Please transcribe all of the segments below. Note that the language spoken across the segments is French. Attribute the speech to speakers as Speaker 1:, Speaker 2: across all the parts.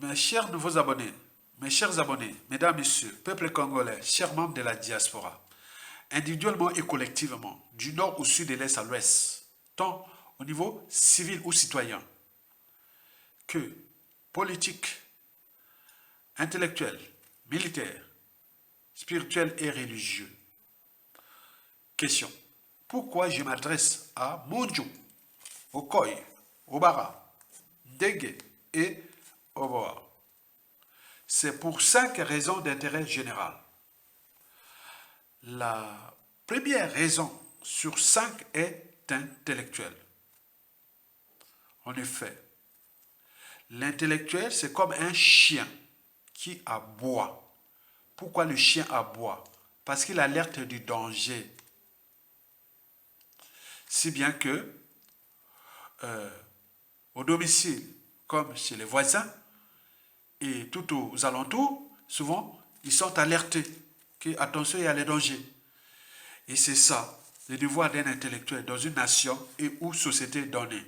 Speaker 1: Mes chers nouveaux abonnés, mes chers abonnés, mesdames, messieurs, peuple congolais, chers membres de la diaspora, individuellement et collectivement, du nord au sud, de l'est à l'ouest, tant au niveau civil ou citoyen que politique, intellectuel, militaire, spirituel et religieux. Question. Pourquoi je m'adresse à Monjo, Okoy, Obara, Dege et Oboa? C'est pour 5 raisons d'intérêt général. La première raison sur 5 est intellectuelle. En effet, l'intellectuel, c'est comme un chien qui aboie. Pourquoi le chien aboie? Parce qu'il alerte du danger. Si bien que, au domicile, comme chez les voisins, et tout aux alentours, souvent, ils sont alertés que, attention, il y a les dangers. Et c'est ça, le devoir d'un intellectuel dans une nation et ou société donnée.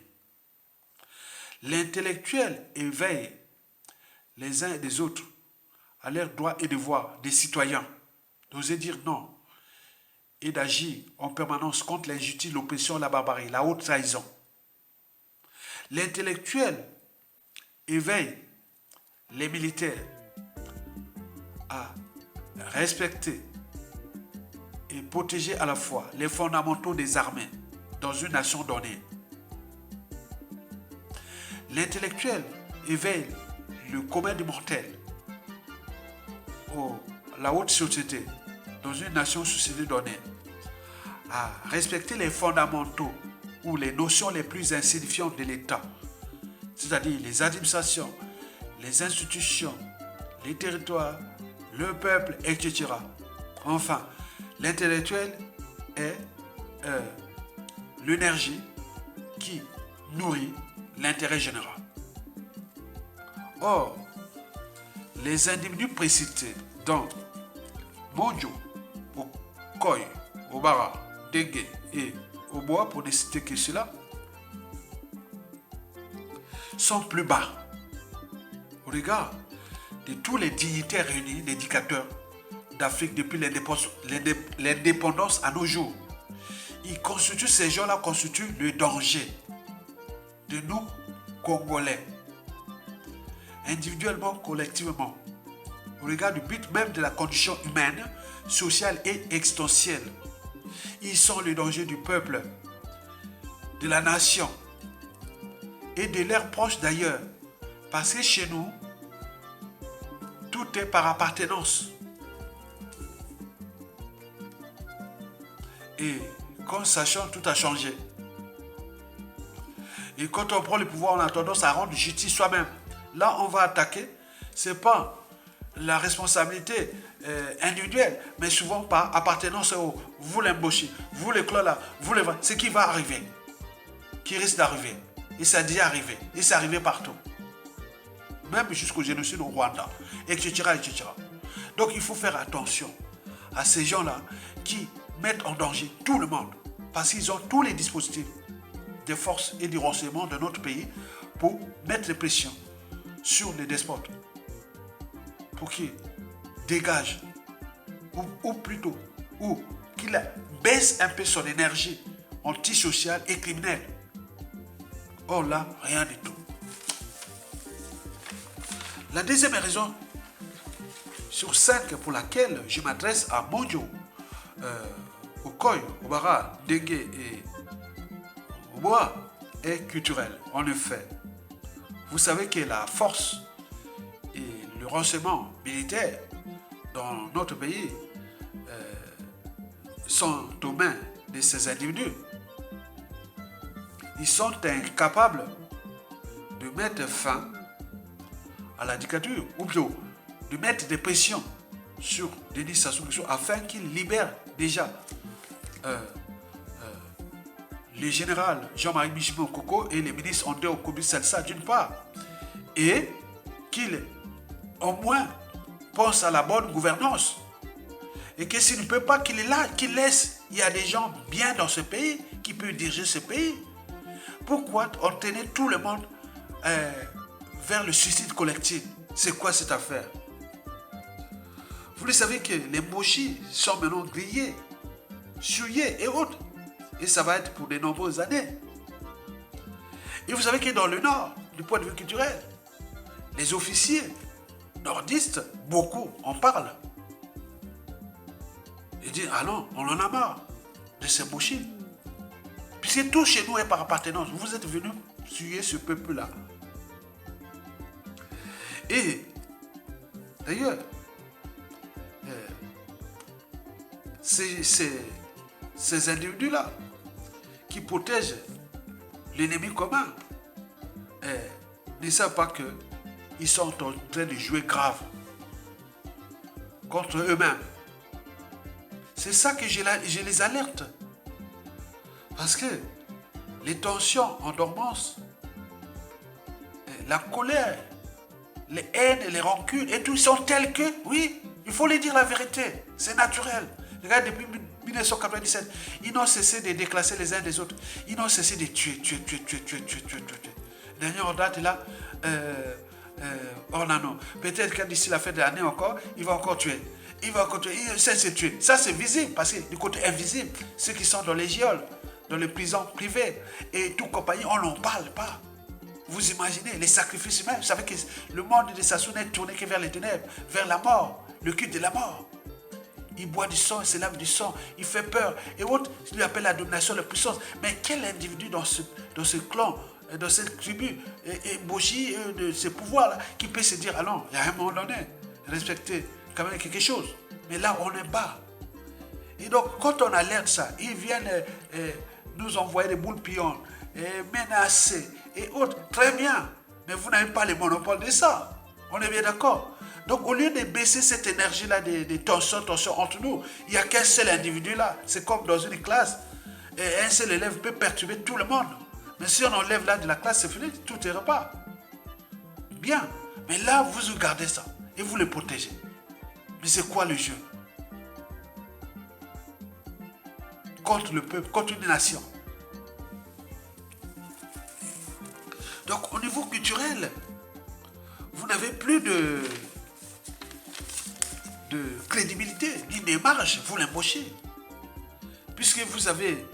Speaker 1: L'intellectuel éveille les uns et les autres à leurs droits et devoirs des citoyens, d'oser dire non et d'agir en permanence contre l'injustice, l'oppression, la barbarie, la haute trahison. L'intellectuel éveille les militaires à respecter et protéger à la fois les fondamentaux des armées dans une nation donnée. L'intellectuel éveille le commun des mortels, la haute société, dans une nation société donnée, à respecter les fondamentaux ou les notions les plus insignifiantes de l'État, c'est-à-dire les administrations, les institutions, les territoires, le peuple, etc. Enfin, l'intellectuel est l'énergie qui nourrit l'intérêt général. Or, les individus précités dans Monjo, Okoy, Obara, Dege et Oboa, pour ne citer que cela, sont plus bas au regard de tous les dignitaires réunis, les dictateurs d'Afrique depuis l'indépendance à nos jours. Ces gens-là constituent le danger de nous, Congolais, individuellement, collectivement, au regard du but même de la condition humaine, sociale et existentielle. Ils sont le danger du peuple, de la nation et de leurs proches d'ailleurs. Parce que chez nous, tout est par appartenance. Et quand ça change, tout a changé. Et quand on prend le pouvoir, on a tendance à rendre justice soi-même. Là, on va attaquer, ce n'est pas la responsabilité individuelle, mais souvent par appartenance au vous l'embauchez, vous le clos là, vous le ce qui va arriver, qui risque d'arriver. Et ça a déjà arrivé, et c'est arrivé partout. Même jusqu'au génocide au Rwanda, etc., etc. Donc il faut faire attention à ces gens-là qui mettent en danger tout le monde, parce qu'ils ont tous les dispositifs des forces et du renseignement de notre pays pour mettre les pressions sur les despotes, pour qu'ils dégagent, ou plutôt, ou qu'il baisse un peu son énergie antisociale et criminelle. Or là, rien du tout. La deuxième raison sur 5 pour laquelle je m'adresse à Monjo, Okoy, Obara, Dege et Oboa est culturelle. En effet, vous savez que la force et le renseignement militaire dans notre pays sont aux mains de ces individus. Ils sont incapables de mettre fin à la dictature, ou plutôt de mettre des pressions sur Denis Sassou Nguesso afin qu'il libère déjà le général Jean-Marie Michel Okoko et le ministre André Okobi Salsa d'une part, et qu'il au moins pense à la bonne gouvernance, et que s'il ne peut pas, qu'il est là, qu'il laisse, il y a des gens bien dans ce pays qui peuvent diriger ce pays. Pourquoi entraîner tout le monde vers le suicide collectif? C'est quoi cette affaire? Vous le savez que les mochis sont maintenant grillés, souillés et autres. Et ça va être pour de nombreuses années. Et vous savez que dans le Nord, du point de vue culturel, les officiers nordistes, beaucoup en parlent. Ils disent, ah non, on en a marre de ces mochis. Puisque tout chez nous est par appartenance. Vous êtes venus souiller ce peuple-là. Et d'ailleurs, ces individus-là qui protègent l'ennemi commun ne savent pas qu'ils sont en train de jouer grave contre eux-mêmes. C'est ça que je les alerte. Parce que les tensions en dormance, la colère, les haines et les rancunes, et tout, sont tels que, oui, il faut les dire la vérité, c'est naturel. Regarde, depuis 1997, ils n'ont cessé de déclasser les uns des autres. Ils n'ont cessé de tuer. Dernière date, là, Ornano. Peut-être que d'ici la fin de l'année encore, il va encore tuer. Il va encore tuer. Il cesse de tuer. Ça, c'est visible, parce que du côté invisible, ceux qui sont dans les geôles, dans les prisons privées, et tout compagnie, on n'en parle pas. Vous imaginez les sacrifices humains. Vous savez que le monde de Sassou n'est tourné que vers les ténèbres, vers la mort, le culte de la mort. Il boit du sang, il se lave du sang, il fait peur. Et autres, il lui appelle la domination, la puissance. Mais quel individu dans ce clan, dans cette tribu, et Boshi, de ces pouvoirs-là, qui peut se dire, ah non, il y a un moment donné, respecter quand même quelque chose. Mais là, on est bas. Et donc, quand on alerte ça, ils viennent nous envoyer des boules pions, menacer et autres. Très bien. Mais vous n'avez pas le monopole de ça. On est bien d'accord. Donc, au lieu de baisser cette énergie-là des tensions entre nous, il n'y a qu'un seul individu là. C'est comme dans une classe. Et un seul élève peut perturber tout le monde. Mais si on enlève là de la classe, c'est fini, tout est repas. Bien. Mais là, vous gardez ça. Et vous le protégez. Mais c'est quoi le jeu? Contre le peuple, contre une nation. Donc, au niveau culturel, vous n'avez plus de crédibilité, ni de marge, vous l'embauchez. Puisque vous avez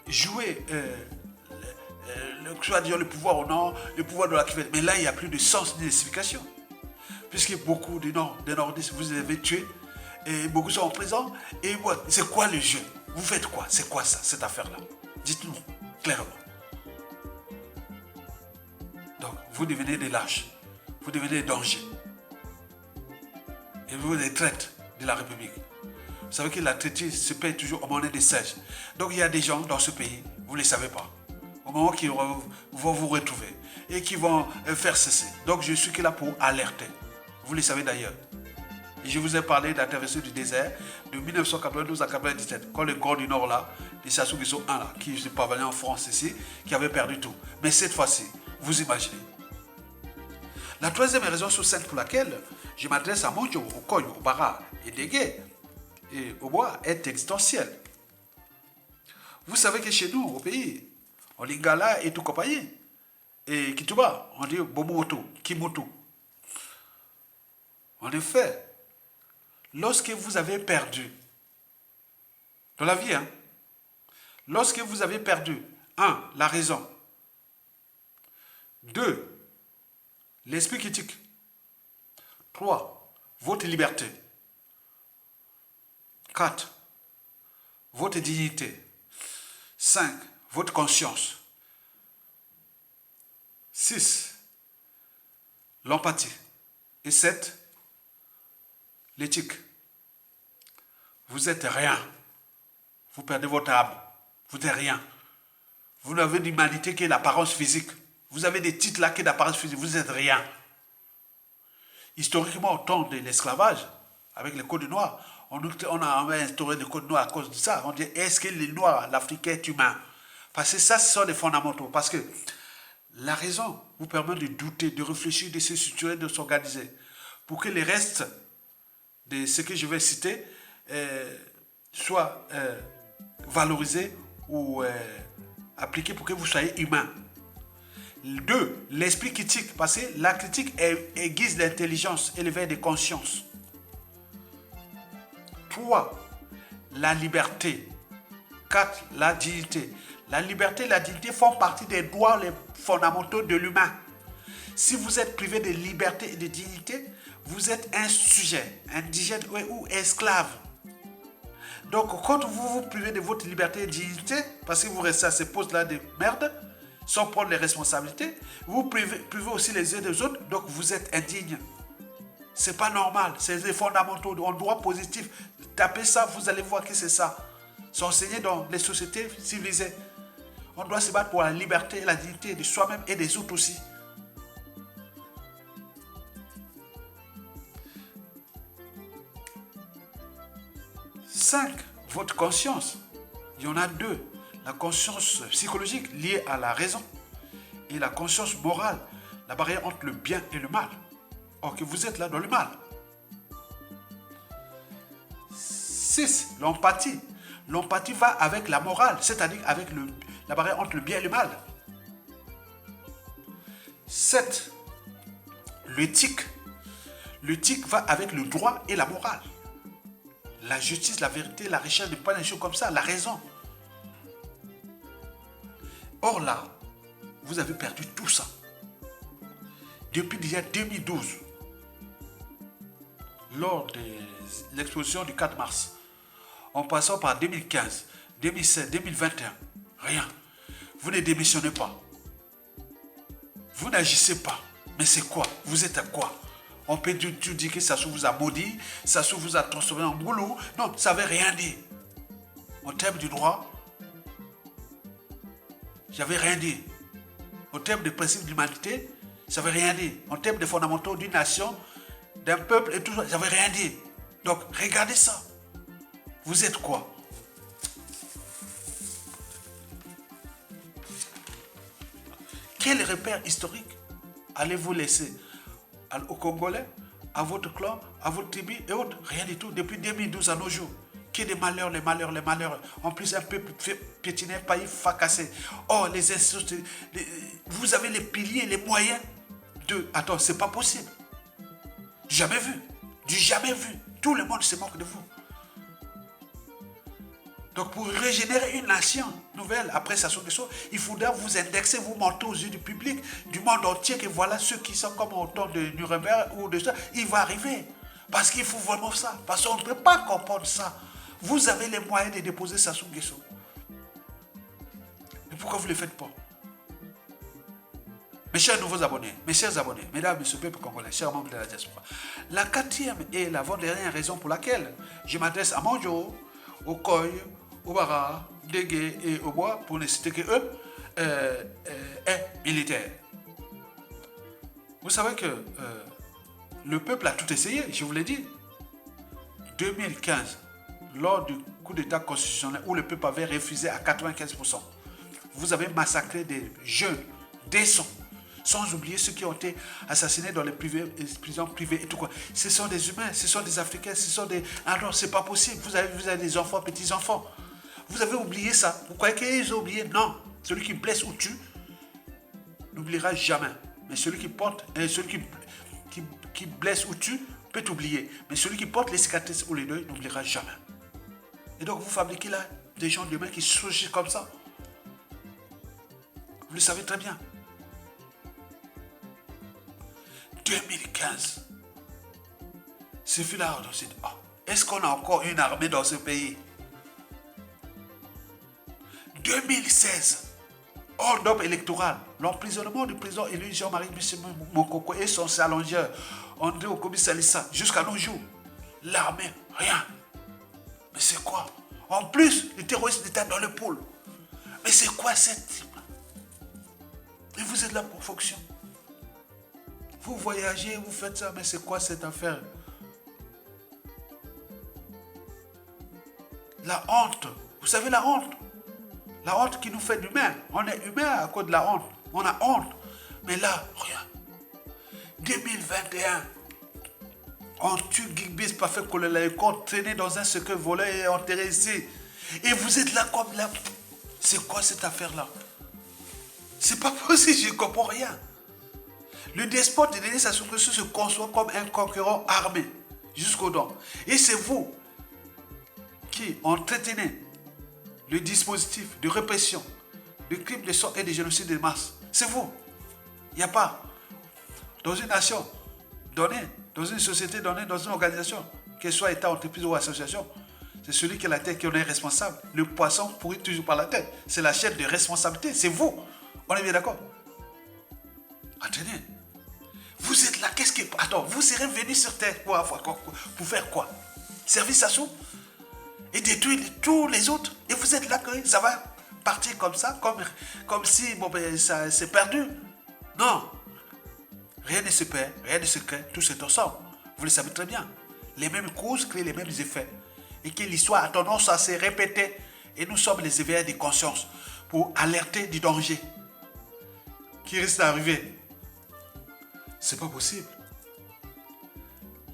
Speaker 1: joué le pouvoir au nord, le pouvoir de la Kivette. Mais là, il n'y a plus de sens ni de signification. Puisque beaucoup des nordistes, vous les avez tués, et beaucoup sont en prison. Et voilà, c'est quoi le jeu? Vous faites quoi? C'est quoi ça, cette affaire-là? Dites-nous clairement. Donc, vous devenez des lâches. Vous devenez des dangers. Et vous êtes traîtres de la République. Vous savez que la traîtrise se paye toujours au monnaie des singes. Donc, il y a des gens dans ce pays, vous ne les savez pas. Au moment qu'ils vont vous retrouver et qui vont faire cesser. Donc, je suis là pour alerter. Vous le savez d'ailleurs. Et je vous ai parlé de la traversée du désert de 1992 à 1997. Quand le Grand du Nord là, les Sassou Nguesso 1 là, qui se parvenait en France ici, qui avait perdu tout. Mais cette fois-ci, vous imaginez. La troisième raison sous-scène pour laquelle je m'adresse à Mojo, au Koyo, au Bara et Dégué et au Bois est existentielle. Vous savez que chez nous, au pays, on dit Gala et tout compagnie. Et Kituba, on dit Bomoto, Kimoto. En effet, lorsque vous avez perdu, dans la vie, lorsque vous avez perdu, 1, la raison, 2, l'esprit critique, 3, votre liberté, 4, votre dignité, 5, votre conscience, 6, l'empathie, et 7, l'éthique. Vous êtes rien. Vous perdez votre âme. Vous n'êtes rien. Vous n'avez d'humanité que l'apparence physique. Vous avez des titres là que d'apparence physique. Vous n'êtes rien. Historiquement, au temps de l'esclavage, avec le code noir, on a instauré le code noir à cause de ça. On dit, est-ce que le noir, l'Africain est humain? Parce que ça, ce sont les fondamentaux. Parce que la raison vous permet de douter, de réfléchir, de se structurer, de s'organiser. Pour que les restes de ce que je vais citer soient valorisés ou appliqués pour que vous soyez humain. 2, l'esprit critique, parce que la critique aiguise l'intelligence et l'éveil des consciences. 3, la liberté. 4, la dignité. La liberté et la dignité font partie des droits les fondamentaux de l'humain. Si vous êtes privé de liberté et de dignité, vous êtes un sujet, indigène ou esclave. Donc, quand vous vous privez de votre liberté et de dignité, parce que vous restez à ces postes-là de merde, sans prendre les responsabilités, vous privez aussi les uns des autres, donc vous êtes indigne. C'est pas normal, c'est les fondamentaux, en droit positif. Tapez ça, vous allez voir que c'est ça. C'est enseigné dans les sociétés civilisées. On doit se battre pour la liberté et la dignité de soi-même et des autres aussi. Cinq, votre conscience. Il y en a deux. La conscience psychologique liée à la raison et la conscience morale, la barrière entre le bien et le mal. Or que vous êtes là dans le mal. 6. L'empathie. L'empathie va avec la morale, c'est-à-dire avec la barrière entre le bien et le mal. 7. L'éthique. L'éthique va avec le droit et la morale. La justice, la vérité, la recherche de pas des choses comme ça, la raison. Or là, vous avez perdu tout ça. Depuis déjà 2012, lors de l'exposition du 4 mars, en passant par 2015, 2016, 2021, rien. Vous ne démissionnez pas. Vous n'agissez pas. Mais c'est quoi? Vous êtes à quoi? On peut tout dire que ça vous a maudit, ça vous a transformé en boulot. Non, ça ne veut rien dire. En termes du droit, ça ne veut rien dire. En termes de principe de l'humanité, ça ne veut rien dire. En termes de fondamentaux d'une nation, d'un peuple et tout ça, ça ne veut rien dire. Donc, regardez ça. Vous êtes quoi? Quel repère historique allez-vous laisser aux Congolais, à votre clan, à votre tribu et autres? Rien du tout. Depuis 2012 à nos jours. Que des malheurs, les malheurs, les malheurs. En plus, un peuple piétiné, pays fracassé. Oh, les institutions, vous avez les piliers, les moyens de... Attends, c'est pas possible. Jamais vu. Du jamais vu. Tout le monde se moque de vous. Donc, pour régénérer une nation nouvelle, après sa sauvegarde, il faudra vous indexer, vous montrer aux yeux du public, du monde entier, que voilà ceux qui sont comme au temps de Nuremberg ou de ça, il va arriver. Parce qu'il faut vraiment ça. Parce qu'on ne peut pas comprendre ça. Vous avez les moyens de déposer Sassou Nguesso. Mais pourquoi vous ne le faites pas? Mes chers nouveaux abonnés, mes chers abonnés, mesdames, messieurs, peuple congolais, chers membres de la diaspora, la quatrième et l'avant-dernière raison pour laquelle je m'adresse à Monjo, au Koy, au Bara, Dégué et au Bois, pour ne citer que eux, est militaire. Vous savez que le peuple a tout essayé, je vous l'ai dit. 2015, lors du coup d'état constitutionnel où le peuple avait refusé à 95%, vous avez massacré des jeunes décents, sans oublier ceux qui ont été assassinés dans les prisons privées et tout quoi. Ce sont des humains, ce sont des Africains, ce sont des... Ah non, c'est pas possible. Vous avez des enfants, petits-enfants. Vous avez oublié ça. Vous croyez qu'ils ont oublié? Non. Celui qui blesse ou tue n'oubliera jamais. Mais celui qui porte, celui qui blesse ou tue peut oublier. Mais celui qui porte les cicatrices ou les deuils n'oubliera jamais. Et donc vous fabriquez là des gens demain qui surgissent comme ça. Vous le savez très bien. 2015. Ce fut là où on s'est dit, oh, est-ce qu'on a encore une armée dans ce pays? 2016. Hold-up électoral. L'emprisonnement du président élu Jean-Marie Mokoko et son challengeur André Okobi Salissa jusqu'à nos jours. L'armée, rien. Mais c'est quoi? En plus, les terroristes étaient dans le pôle. Mais c'est quoi cette type? Et vous êtes là pour fonction. Vous voyagez, vous faites ça, mais c'est quoi cette affaire? La honte. Vous savez la honte? La honte qui nous fait d'humain. On est humain à cause de la honte. On a honte. Mais là, rien. 2021. On tue Gigbis Parfait Kolelaïko, traîné dans un secret volé et enterré ici. Et vous êtes là comme là. C'est quoi cette affaire-là? C'est pas possible, je ne comprends rien. Le despote de Denis Sassou Nguesso se conçoit comme un concurrent armé jusqu'aux dents. Et c'est vous qui entretenez le dispositif de répression, de crimes de sang et de génocide de masse. C'est vous. Il n'y a pas. Dans une nation donnée, dans une société donnée, dans une organisation, qu'elle soit État, entreprise ou association, c'est celui qui a la tête qui en est responsable. Le poisson pourrit toujours par la tête. C'est la chaîne de responsabilité. C'est vous. On est bien d'accord? Attendez. Vous êtes là, qu'est-ce que... Attends, vous serez venu sur Terre pour faire quoi? Servir Sassou et détruire tous les autres. Et vous êtes là que ça va partir comme ça, comme si bon, ben, ça c'est perdu. Non. Rien ne se perd, rien ne se crée, tout est ensemble. Vous le savez très bien. Les mêmes causes créent les mêmes effets. Et que l'histoire a tendance à se répéter. Et nous sommes les éveilleurs de conscience pour alerter du danger qui risque d'arriver. C'est pas possible.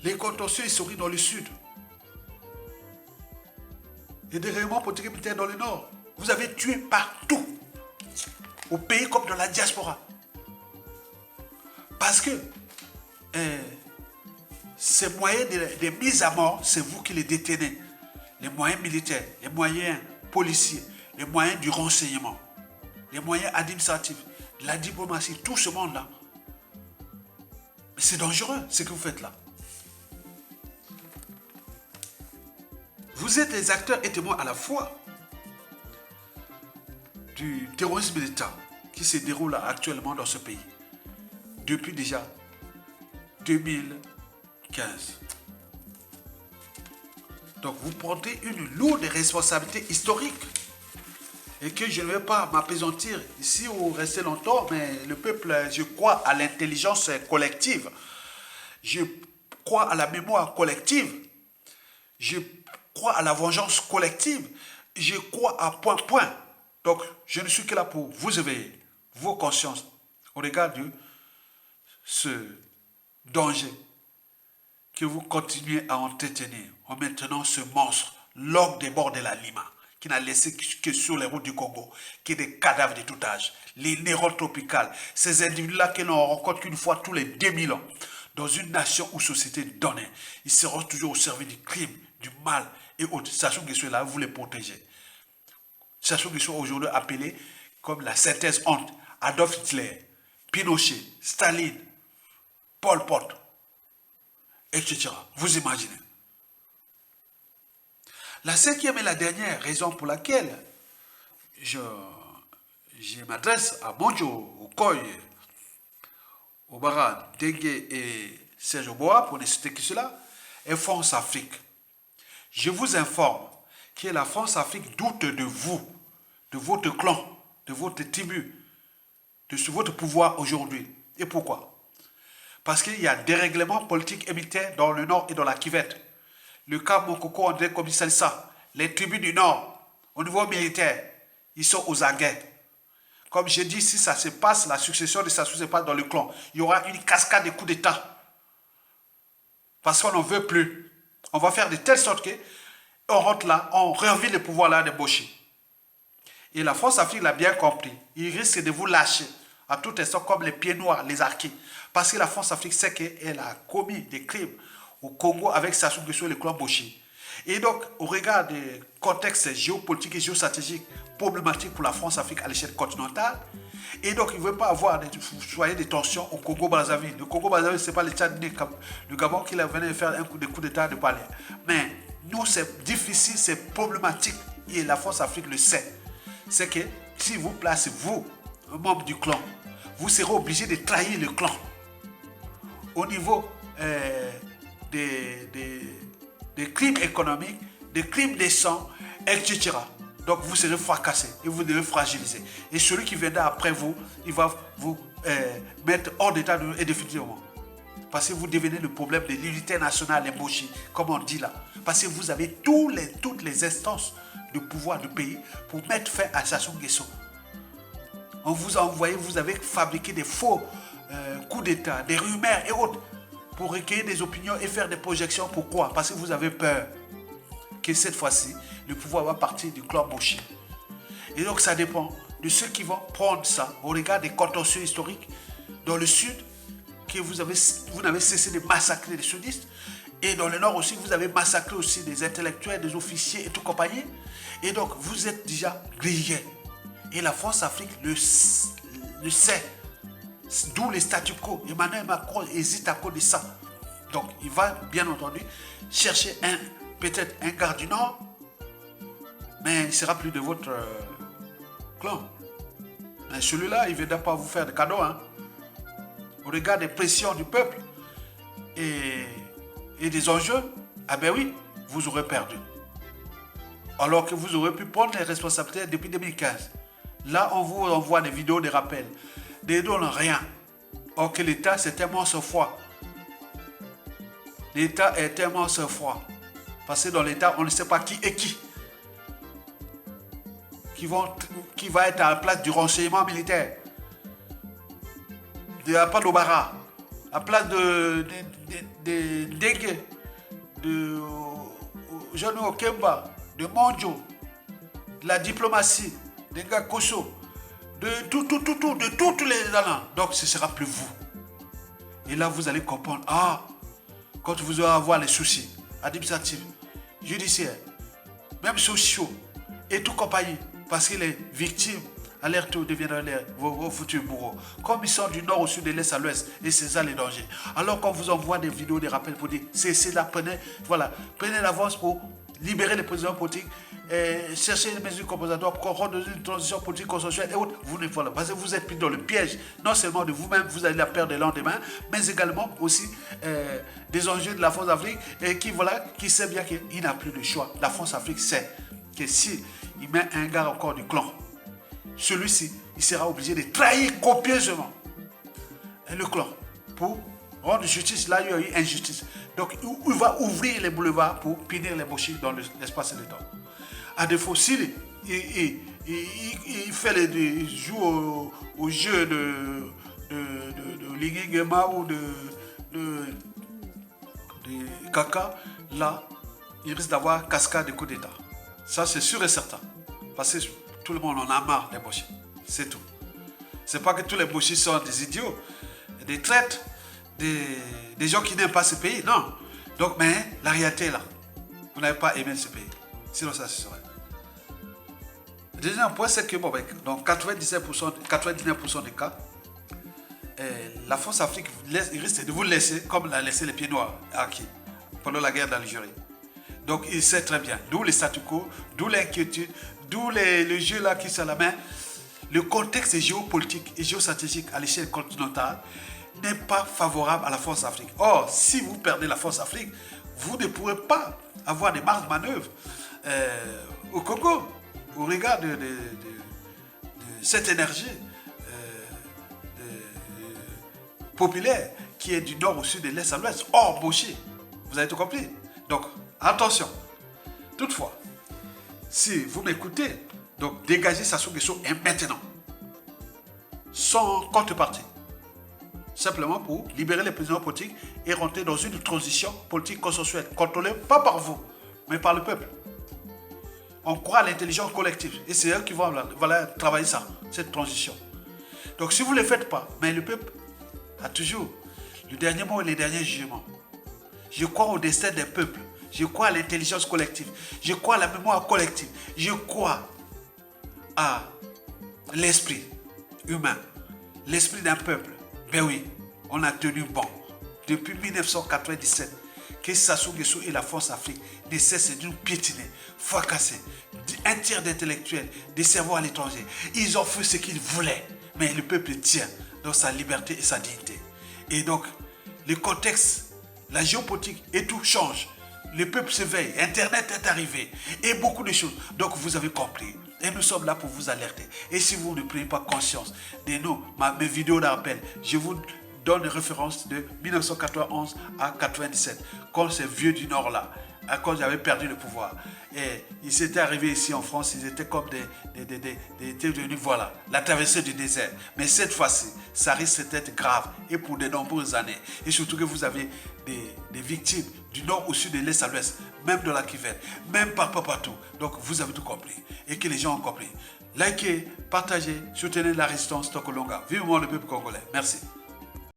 Speaker 1: Les contentieux historiques dans le sud. Et des règlements politiques et militaires dans le nord. Vous avez tué partout. Au pays comme dans la diaspora. Parce que ces moyens de mise à mort, c'est vous qui les détenez. Les moyens militaires, les moyens policiers, les moyens du renseignement, les moyens administratifs, la diplomatie, tout ce monde-là. Mais c'est dangereux ce que vous faites là. Vous êtes les acteurs et témoins à la fois du terrorisme d'État qui se déroule actuellement dans ce pays depuis déjà 2015. Donc vous portez une lourde responsabilité historique et que je ne vais pas m'appesantir ici ou rester longtemps, mais le peuple, je crois à l'intelligence collective, je crois à la mémoire collective, je crois à la vengeance collective, je crois à point. Donc je ne suis que là pour vous éveiller, vos consciences au regard de ce danger que vous continuez à entretenir en maintenant ce monstre, l'orgue des bords de la Lima, qui n'a laissé que sur les routes du Congo, qui est des cadavres de tout âge, les néros tropicales, ces individus-là que l'on rencontre qu'une fois tous les 2000 ans, dans une nation ou société donnée, ils seront toujours au service du crime, du mal et autres. Sassou Nguesso est là, vous les protégez. Sassou Nguesso aujourd'hui appelé comme la synthèse honte, Adolf Hitler, Pinochet, Staline, Pol Pot, etc. Vous imaginez. La cinquième et la dernière raison pour laquelle je m'adresse à Monjo, Okoye, Obara, Dengue et Serge Oboa, pour ne citer que cela, est France Afrique. Je vous informe que la France Afrique doute de vous, de votre clan, de votre tribu, de votre pouvoir aujourd'hui. Et pourquoi? Parce qu'il y a des règlements politiques et militaires dans le nord et dans la Kivette. Le cas Mokoko, André Komissalissa, les tribus du nord, au niveau militaire, ils sont aux aguets. Comme j'ai dit, si ça se passe, la succession de Sassou se passe dans le clan, il y aura une cascade de coups d'État. Parce qu'on n'en veut plus. On va faire de telle sorte qu'on rentre là, on revit le pouvoir là de Boshi. Et la France-Afrique l'a bien compris. Il risque de vous lâcher à tout instant comme les pieds noirs, les arqués. Parce que la France-Afrique sait qu'elle a commis des crimes au Congo avec Sassou Nguesso et le clan Boshi. Et donc, au regard des contextes géopolitiques et géostratégiques problématiques pour la France-Afrique à l'échelle continentale, et donc il ne veut pas avoir des tensions au Congo-Brazzaville. Le Congo-Brazzaville, ce n'est pas le Tchad ni le Gabon qui venait faire un coup d'État de palais. Mais nous, c'est difficile, c'est problématique. Et la France-Afrique le sait. C'est que si vous placez, vous, un membre du clan, vous serez obligé de trahir le clan au niveau des crimes économiques, des crimes de sang, etc. Donc vous serez fracassé et vous devez fragiliser. Et celui qui viendra après vous, il va vous mettre hors d'état et définitivement. Parce que vous devenez le problème de l'unité nationale ébauchée, comme on dit là. Parce que vous avez toutes les instances de pouvoir du pays pour mettre fin à Sassou Nguesso. On vous a envoyé, vous avez fabriqué des faux coups d'État, des rumeurs et autres pour recueillir des opinions et faire des projections. Pourquoi? Parce que vous avez peur que cette fois-ci, le pouvoir va partir du clan Boshi. Et donc ça dépend de ceux qui vont prendre ça au regard des contentieux historiques dans le sud, que vous n'avez cessé de massacrer les sudistes, et dans le nord aussi, vous avez massacré aussi des intellectuels, des officiers et tout compagnie. Et donc, vous êtes déjà grillés. Et la France-Afrique le sait. D'où les statu quo. Emmanuel Macron hésite à cause de ça. Donc, il va, bien entendu, chercher peut-être un gars du Nord, mais il ne sera plus de votre clan. Mais celui-là, il ne viendra pas vous faire de cadeaux. Hein. Au regard des pressions du peuple et des enjeux, ah ben oui, vous aurez perdu. Alors que vous aurez pu prendre les responsabilités depuis 2015. Là, on vous envoie des vidéos, des rappels. Des dons, rien. Or que l'État, c'est tellement ce froid. L'État est tellement ce froid. Parce que dans l'État, on ne sait pas qui est qui. Qui va être à la place du renseignement militaire. De la part d'Obara. À la place de Dengue. De Jean Okemba. De Mondjo. De la diplomatie. De Gakoso. De toutes les talents. Donc ce ne sera plus vous. Et là, vous allez comprendre. Ah, quand vous allez avoir les soucis administratifs, judiciaires, même sociaux, et tout compagnie, parce que les victimes, à leur tour, deviendront vos futurs bourreaux. Comme ils sont du nord au sud, de l'est à l'ouest, et c'est ça les dangers. Alors qu'on vous envoie des vidéos, des rappels pour dire, c'est là, prenez l'avance pour libérer les présidents politiques, chercher les mesures compensatoires pour qu'on rentre dans une transition politique consensuelle et autres. Vous ne voilà, parce que vous êtes pris dans le piège, non seulement de vous-même, vous allez la perdre le lendemain, mais également aussi des enjeux de la France-Afrique et qui sait bien qu'il n'a plus de choix. La France-Afrique sait que si il met un gars encore du clan, celui-ci, il sera obligé de trahir copieusement le clan pour rendre justice là où il y a eu injustice. Donc, il va ouvrir les boulevards pour punir les mochis dans l'espace et le temps. À défaut, s'il joue au jeu de Ligigema ou de Kaka, là, il risque d'avoir cascade de coups d'État. Ça, c'est sûr et certain. Parce que tout le monde en a marre des mochis. C'est tout. C'est pas que tous les mochis sont des idiots, des traîtres, des gens qui n'aiment pas ce pays. Non. Donc, mais la réalité est là. Vous n'avez pas aimé ce pays. Sinon, ça se serait. Le deuxième point, c'est que dans 99% des cas, la France-Afrique risque de vous laisser comme l'a laissé les pieds noirs acquis pendant la guerre d'Algérie. Donc, il sait très bien. D'où les statu quo, d'où l'inquiétude, d'où le jeu là qui sont à la main. Le contexte géopolitique et géostratégique à l'échelle continentale n'est pas favorable à la France-Afrique. Or, si vous perdez la France-Afrique, vous ne pourrez pas avoir des marges de manœuvre au Congo, au regard de cette énergie populaire qui est du nord au sud, de l'est à l'ouest, hors Boché. Vous avez tout compris? Donc, attention. Toutefois, si vous m'écoutez, donc dégagez Sassou Nguesso et maintenant, sans contrepartie. Simplement pour libérer les prisonniers politiques et rentrer dans une transition politique consensuelle, contrôlée pas par vous, mais par le peuple. On croit à l'intelligence collective et c'est eux qui vont travailler ça, cette transition. Donc si vous ne le faites pas, mais le peuple a toujours le dernier mot et les derniers jugements. Je crois au destin des peuples, je crois à l'intelligence collective, je crois à la mémoire collective, je crois à l'esprit humain, l'esprit d'un peuple. Ben oui, on a tenu bon depuis 1997 que Sassou Nguesso et la France-Afrique ne cessent de nous piétiner, fracasser, un tiers d'intellectuels, des cerveaux à l'étranger. Ils ont fait ce qu'ils voulaient, mais le peuple tient dans sa liberté et sa dignité. Et donc, le contexte, la géopolitique et tout change. Le peuple s'éveille, Internet est arrivé et beaucoup de choses. Donc, vous avez compris. Et nous sommes là pour vous alerter. Et si vous ne prenez pas conscience de mes vidéos d'appel, je vous donne des références de 1991 à 97, quand ces vieux du Nord là, quand j'avais perdu le pouvoir. Et ils étaient arrivés ici en France, ils étaient comme étaient devenus, voilà, la traversée du désert. Mais cette fois-ci, ça risque d'être grave et pour de nombreuses années. Et surtout que vous avez des victimes du nord au sud, de l'est à l'ouest, même de la Kivette, même partout. Donc vous avez tout compris et que les gens ont compris. likez, partagez, soutenez la résistance Tokolonga. Vivement le peuple congolais. Merci.